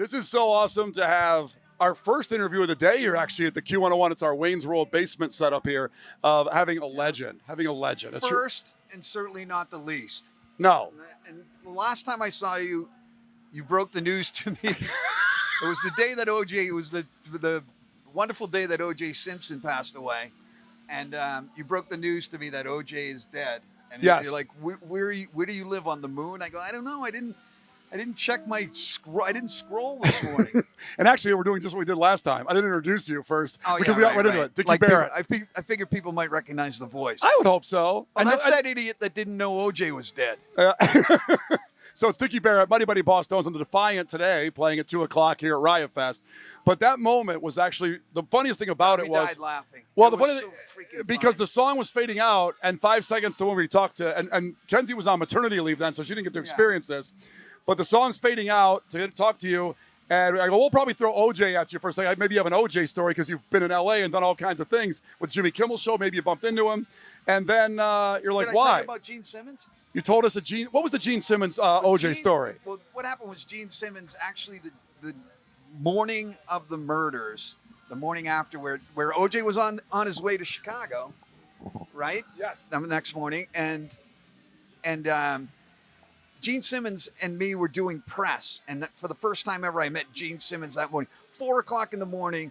This is so awesome to have our first interview of the day here, actually, at the Q101. It's our Wayne's World basement setup here of having a legend. First, and certainly not the least. No. And the last time I saw you, you broke the news to me. It was the day that OJ, it was the wonderful day that OJ Simpson passed away. And you broke the news to me that OJ is dead. And yes. You're like, where do you live, on the moon? I go, I don't know. I didn't check my scroll. I didn't scroll this morning. And actually, we're doing just what we did last time. I didn't introduce you first. Oh, we got right into it. Dicky Barrett. I figured people might recognize the voice. I would hope so. Oh, that's that idiot that didn't know OJ was dead. So it's Dicky Barrett, Buddy Bosstones, and the Defiant today, playing at 2 o'clock here at Riot Fest. But that moment was actually the funniest thing about it was. Died laughing. Well, the funny thing, because the song was fading out, and 5 seconds to when we talked to, and Kenzie was on maternity leave then, so she didn't get to experience this. But the song's fading out to talk to you, and I go, we'll probably throw OJ at you for a second. Maybe you have an OJ story because you've been in LA and done all kinds of things with Jimmy Kimmel Show. Maybe you bumped into him, and then you're like, Did I why? tell you about Gene Simmons? You told us what was the Gene Simmons OJ story? Well, what happened was Gene Simmons actually the morning of the murders, the morning after where OJ was on his way to Chicago, right? Yes. The next morning, and Gene Simmons and me were doing press, and for the first time ever, I met Gene Simmons that morning. 4 o'clock in the morning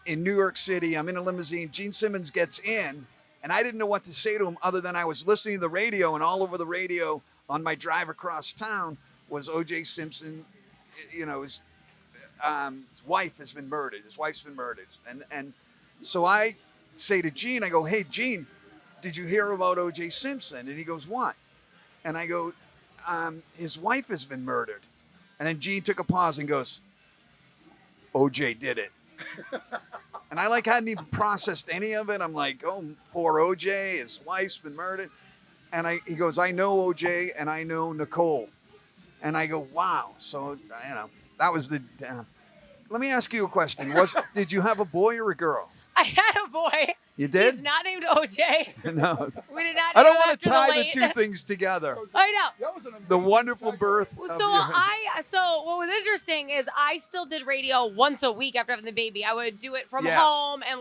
in New York City. I'm in a limousine. Gene Simmons gets in. And I didn't know what to say to him other than I was listening to the radio, and all over the radio on my drive across town was OJ Simpson. You know, his wife has been murdered. His wife's been murdered. And so I say to Gene, I go, hey, Gene, did you hear about OJ Simpson? And he goes, what? And I go, his wife has been murdered. And then Gene took a pause and goes, OJ did it. And I hadn't even processed any of it. I'm like, oh, poor OJ, his wife's been murdered. And he goes, I know OJ and I know Nicole. And I go, wow. So, that was the, let me ask you a question. Did you have a boy or a girl? I had a boy. You did? He's not named OJ. No. We did not. I don't want to tie the two things together. I know. The wonderful birth. So what was interesting is I still did radio once a week after having the baby. I would do it from home and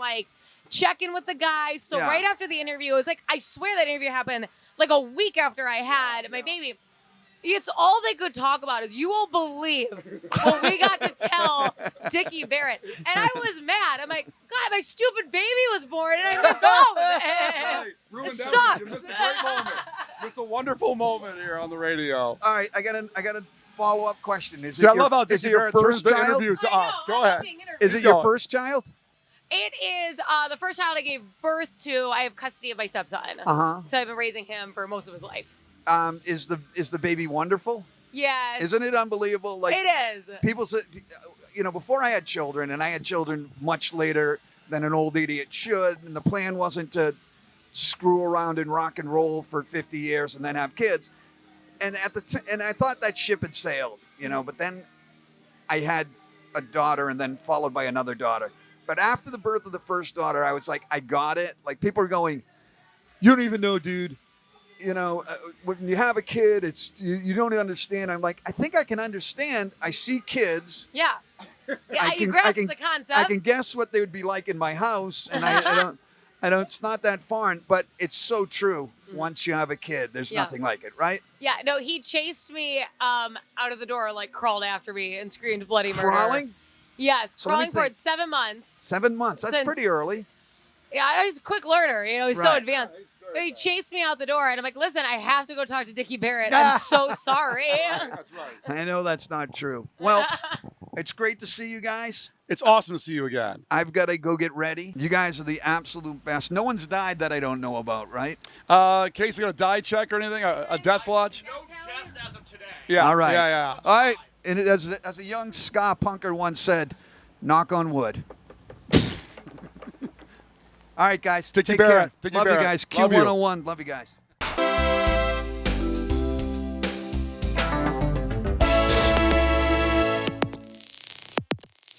check in with the guys. So right after the interview, it was I swear that interview happened a week after I had my baby. It's all they could talk about is you won't believe what we got to tell Dicky Barrett. And I was mad. I'm like, God, my stupid baby was born and I missed all of it. It sucks. You missed a great moment. Missed a wonderful moment here on the radio. All right, I got a follow-up question. I love how Dicky Barrett turns the interview to us. Go ahead. Is it your first child? It is the first child I gave birth to. I have custody of my stepson. So I've been raising him for most of his life. Is the baby wonderful? Yes. Isn't it unbelievable? It is. People say, before I had children, and I had children much later than an old idiot should, and the plan wasn't to screw around and rock and roll for 50 years and then have kids. And and I thought that ship had sailed, but then I had a daughter and then followed by another daughter. But after the birth of the first daughter, I was like, I got it. People are going, you don't even know, dude. When you have a kid, you don't understand. I'm like, I think I can understand. I see kids. Yeah. Yeah, you grasp the concept. I can guess what they would be like in my house, and I don't. It's not that foreign, but it's so true. Once you have a kid, there's nothing like it, right? Yeah. No, he chased me out of the door, crawled after me and screamed bloody murder. Crawling? Yes, So crawling for 7 months. 7 months. That's pretty early. Yeah, I was a quick learner. He's so advanced. He chased me out the door, and I'm like, listen, I have to go talk to Dicky Barrett. I'm so sorry. That's right. I know that's not true. Well, it's great to see you guys. It's awesome to see you again. I've got to go get ready. You guys are the absolute best. No one's died that I don't know about, right? Case we got a die check or anything? A death watch? No deaths as of today. Yeah. All right. Yeah. All right. And as a young ska punker once said, knock on wood. All right, guys. Dicky Take Barrett. care. Dicky Love Barrett. you guys. Love you. Q101. Love you guys.